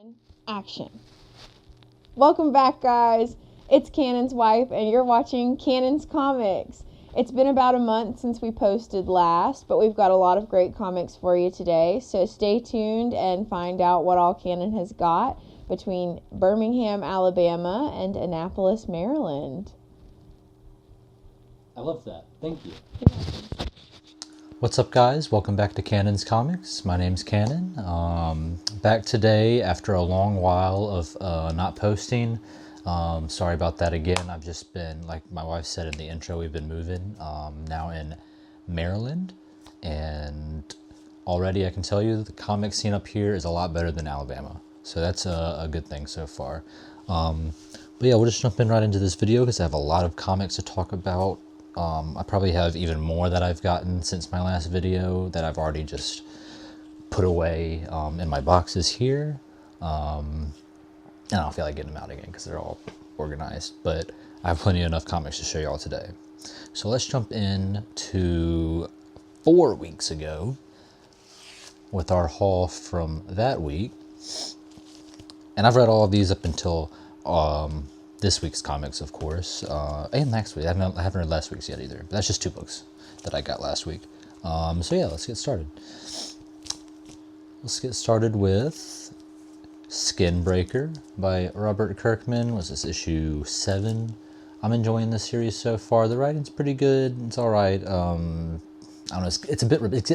And action. Welcome back, guys. It's Cannon's wife, and you're watching Cannon's Comics. It's been about a month since we posted last, but we've got a lot of great comics for you today, so stay tuned and find out what all Cannon has got between Birmingham, Alabama, and Annapolis, Maryland. I love that. Thank you. What's up, guys? Welcome back to Cannon's Comics. My name's Cannon. Back today after a long while of not posting. Sorry about that again. I've just been, like my wife said in the intro, we've been moving now in Maryland. And already I can tell you the comic scene up here is a lot better than Alabama. So that's a good thing so far. But yeah, we'll just jump in right into this video because I have a lot of comics to talk about. I probably have even more that I've gotten since my last video that I've already just put away in my boxes here. And I don't feel like getting them out again because they're all organized. But I have plenty enough comics to show y'all today. So let's jump in to 4 weeks ago with our haul from that week. And I've read all of these up until this week's comics, of course, and next week. I haven't read last week's yet either, but that's just 2 books that I got last week. So yeah, let's get started. Let's get started with Skinbreaker by Robert Kirkman. Was this issue 7? I'm enjoying this series so far. The writing's pretty good. It's all right. I don't know. It's getting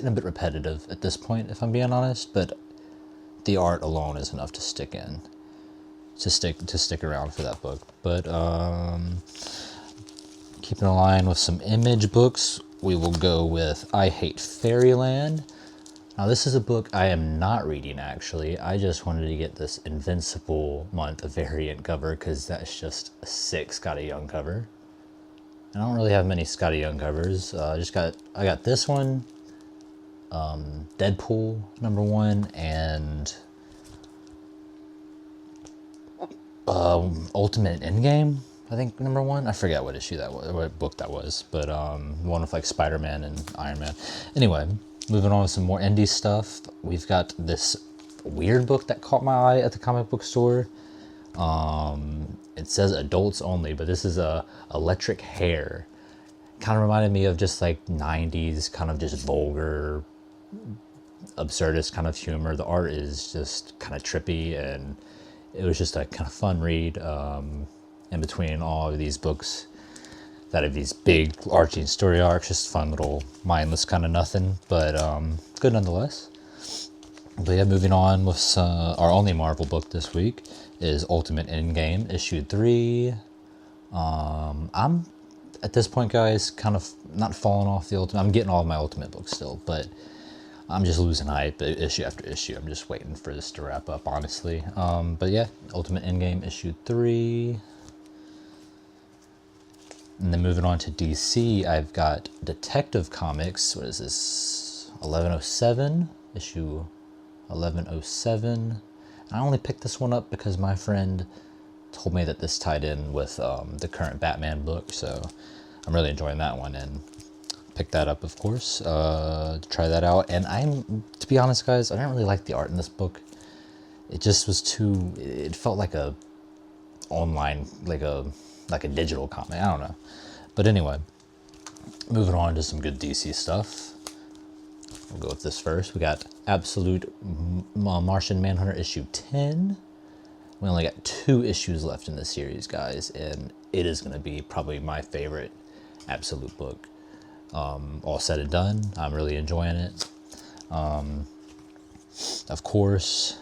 a bit repetitive at this point, if I'm being honest. But the art alone is enough to stick in. To stick around for that book. But keeping in line with some Image books, we will go with I Hate Fairyland. Now this is a book I am not reading actually. I just wanted to get this Invincible month variant cover because that's just a sick Scotty Young cover. I don't really have many Scotty Young covers. I got this one, Deadpool #1, and Ultimate Endgame, I think #1. I forget what issue that was, what book that was, but one with like Spider-Man and Iron Man. Anyway, moving on with some more indie stuff. We've got this weird book that caught my eye at the comic book store. It says adults only, but this is Electric Hair. Kind of reminded me of just like 90s kind of just vulgar, absurdist kind of humor. The art is just kind of trippy, and it was just a kind of fun read in between all of these books that have these big arching story arcs. Just fun little mindless kind of nothing, but good nonetheless. But yeah, moving on with our only Marvel book this week is Ultimate Endgame issue 3. I'm at this point, guys, kind of not falling off the Ultimate. I'm getting all of my Ultimate books still, but I'm just losing hype issue after issue. I'm just waiting for this to wrap up, honestly. But yeah, Ultimate Endgame issue 3. And then moving on to DC, I've got Detective Comics. What is this? 1107, issue 1107. I only picked this one up because my friend told me that this tied in with the current Batman book, so I'm really enjoying that one and picked that up, of course, to try that out. And to be honest, guys, I didn't really like the art in this book. It just was it felt like a online, like a digital comic. I don't know. But anyway, moving on to some good DC stuff. We'll go with this first. We got Absolute Martian Manhunter issue 10. We only got 2 issues left in this series, guys, and it is going to be probably my favorite Absolute book. All said and done, I'm really enjoying it. Of course,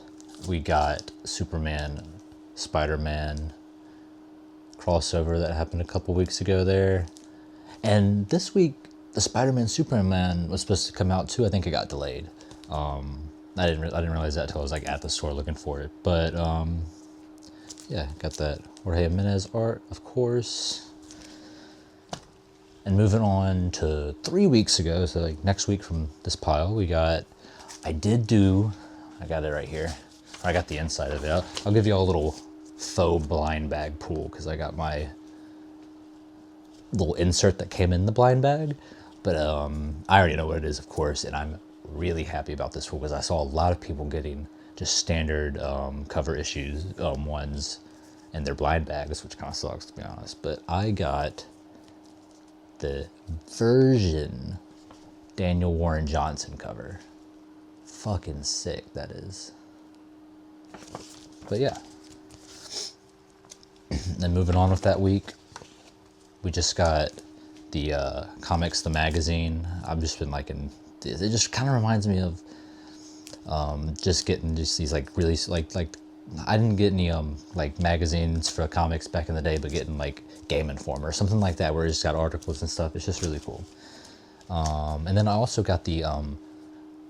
we got Superman, Spider-Man crossover that happened a couple weeks ago there. And this week, the Spider-Man Superman was supposed to come out too. I think it got delayed. I didn't realize that until I was like at the store looking for it. But yeah, got that Jorge Jimenez art, of course. And moving on to 3 weeks ago, so like next week from this pile, we got, I got it right here. I got the inside of it. I'll give you all a little faux blind bag pull because I got my little insert that came in the blind bag. But I already know what it is, of course, and I'm really happy about this one because I saw a lot of people getting just standard cover issues ones, and they're blind bags, which kind of sucks to be honest. But I got the version Daniel Warren Johnson cover. Fucking sick that is. But yeah. Then moving on with that week, we just got the comics, the magazine. I've just been liking. It just kind of reminds me of just getting just these like really like I didn't get any like magazines for comics back in the day, but getting like Game Informer or something like that where it's just got articles and stuff. It's just really cool. And then I also got the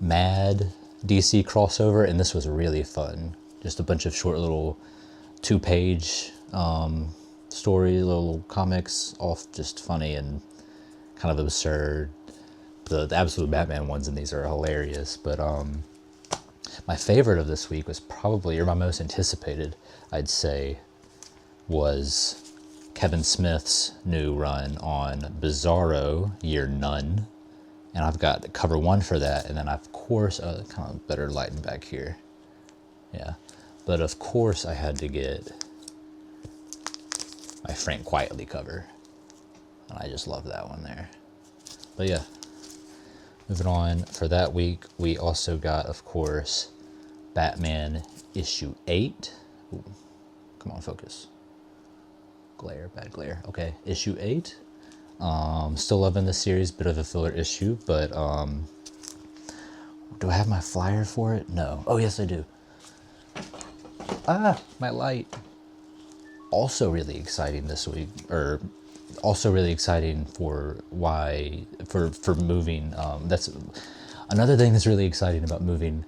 Mad DC crossover, and this was really fun. Just a bunch of short little 2-page story, little comics, all just funny and kind of absurd. The Absolute Batman ones in these are hilarious, but my favorite of this week was probably, or my most anticipated, I'd say, was Kevin Smith's new run on Bizarro Year None. And I've got cover 1 for that, and then of course, kind of better lighting back here. Yeah, but of course I had to get my Frank Quietly cover, and I just love that one there. But yeah, moving on, for that week, we also got, of course, Batman issue 8. Ooh, come on, focus. Glare, bad glare. Okay, issue 8. Still loving the series, bit of a filler issue, but do I have my flyer for it? No. Oh, yes, I do. Ah, my light. Also really exciting this week, or also really exciting for moving. That's another thing that's really exciting about moving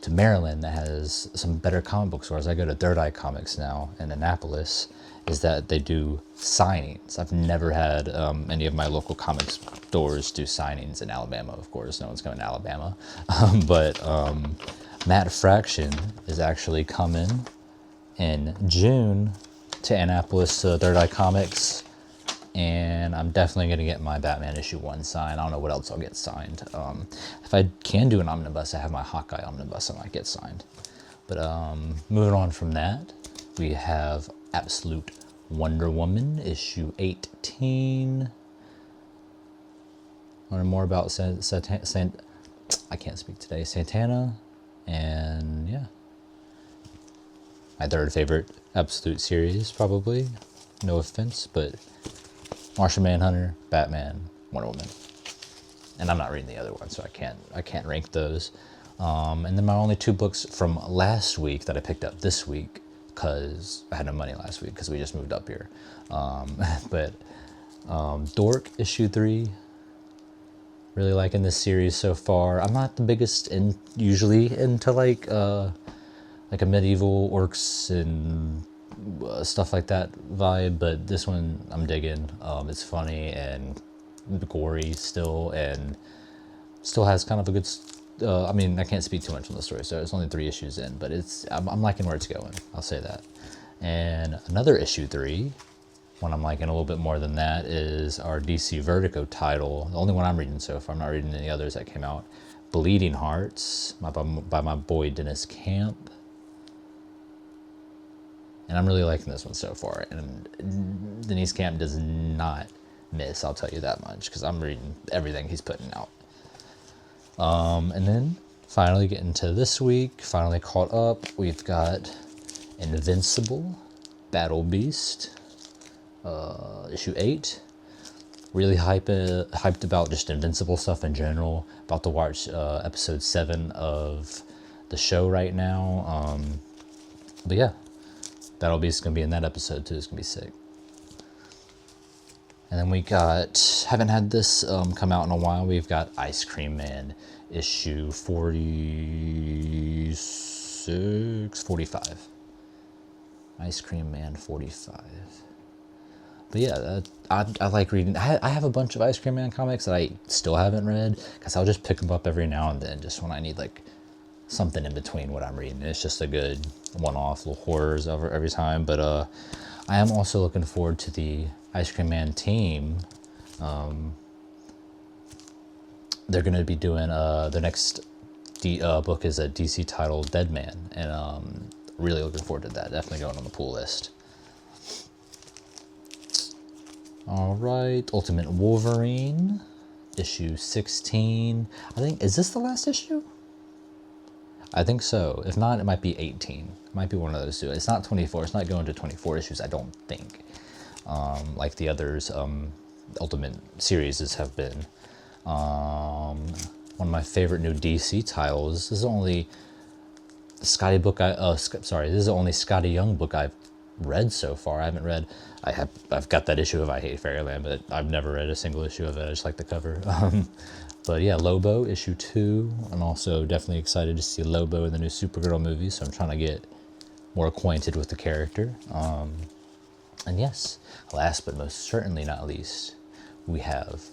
to Maryland that has some better comic book stores. I go to Third Eye Comics now in Annapolis, is that they do signings. I've never had any of my local comics stores do signings in Alabama, of course. No one's coming to Alabama. But Matt Fraction is actually coming in June to Annapolis to Third Eye Comics, and I'm definitely going to get my Batman issue 1 signed. I don't know what else I'll get signed. If I can do an omnibus, I have my Hawkeye omnibus, I might get signed. But moving on from that, we have Absolute Wonder Woman issue 18. Learn more about I can't speak today. Santana, and yeah, my third favorite Absolute series probably. No offense, but Martian Manhunter, Batman, Wonder Woman, and I'm not reading the other one, so I can't rank those. And then my only 2 books from last week that I picked up this week, because I had no money last week because we just moved up here. But Dork issue 3. Really liking this series so far. I'm not the biggest usually into like a medieval orcs and stuff like that vibe, but this one I'm digging. It's funny and gory still, and still has kind of a good. I mean, I can't speak too much on the story, so it's only 3 issues in, but I'm liking where it's going. I'll say that. And another issue 3, one I'm liking a little bit more than that, is our DC Vertigo title. The only one I'm reading so far. I'm not reading any others that came out. Bleeding Hearts by my boy Dennis Camp. And I'm really liking this one so far. And Denise Camp does not miss, I'll tell you that much, because I'm reading everything he's putting out. And then finally getting to this week, finally caught up, we've got Invincible, Battle Beast, issue 8. Really hyped about just Invincible stuff in general. About to watch episode 7 of the show right now. But yeah, Battle Beast is going to be in that episode too. It's going to be sick. And then we got, haven't had this come out in a while, we've got Ice Cream Man issue 45. Ice Cream Man 45. But yeah, I like reading. I have a bunch of Ice Cream Man comics that I still haven't read, because I'll just pick them up every now and then, just when I need like something in between what I'm reading. It's just a good one-off little horrors every time. But I am also looking forward to the Ice Cream Man team. They're going to be doing the next book is a DC title, Dead Man, and really looking forward to that. Definitely going on the pool list. All right, Ultimate Wolverine, issue 16. I think, is this the last issue? I think so. If not, it might be 18. It might be one of those two. It's not 24. It's not going to 24 issues, I don't think. Like the others, Ultimate series have been. One of my favorite new DC titles. This is only Scotty book. Sorry, this is the only Scotty Young book I've read so far. I haven't read. I've got that issue of I Hate Fairyland, but I've never read a single issue of it. I just like the cover. But yeah, Lobo issue 2. I'm also definitely excited to see Lobo in the new Supergirl movie. So I'm trying to get more acquainted with the character. And yes, last but most certainly not least, we have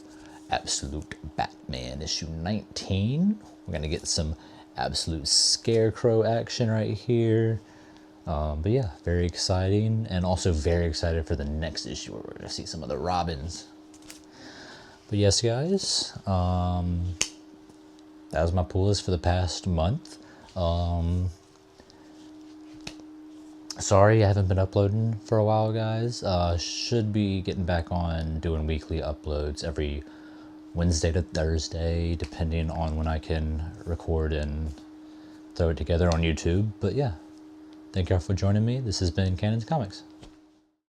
Absolute Batman issue 19. We're gonna get some absolute Scarecrow action right here. But yeah, very exciting, and also very excited for the next issue where we're gonna see some of the Robins. But yes, guys, that was my pool list for the past month. Sorry I haven't been uploading for a while, guys. Should be getting back on doing weekly uploads every Wednesday to Thursday, depending on when I can record and throw it together on YouTube. But yeah, thank y'all for joining me. This has been Cannon's Comics.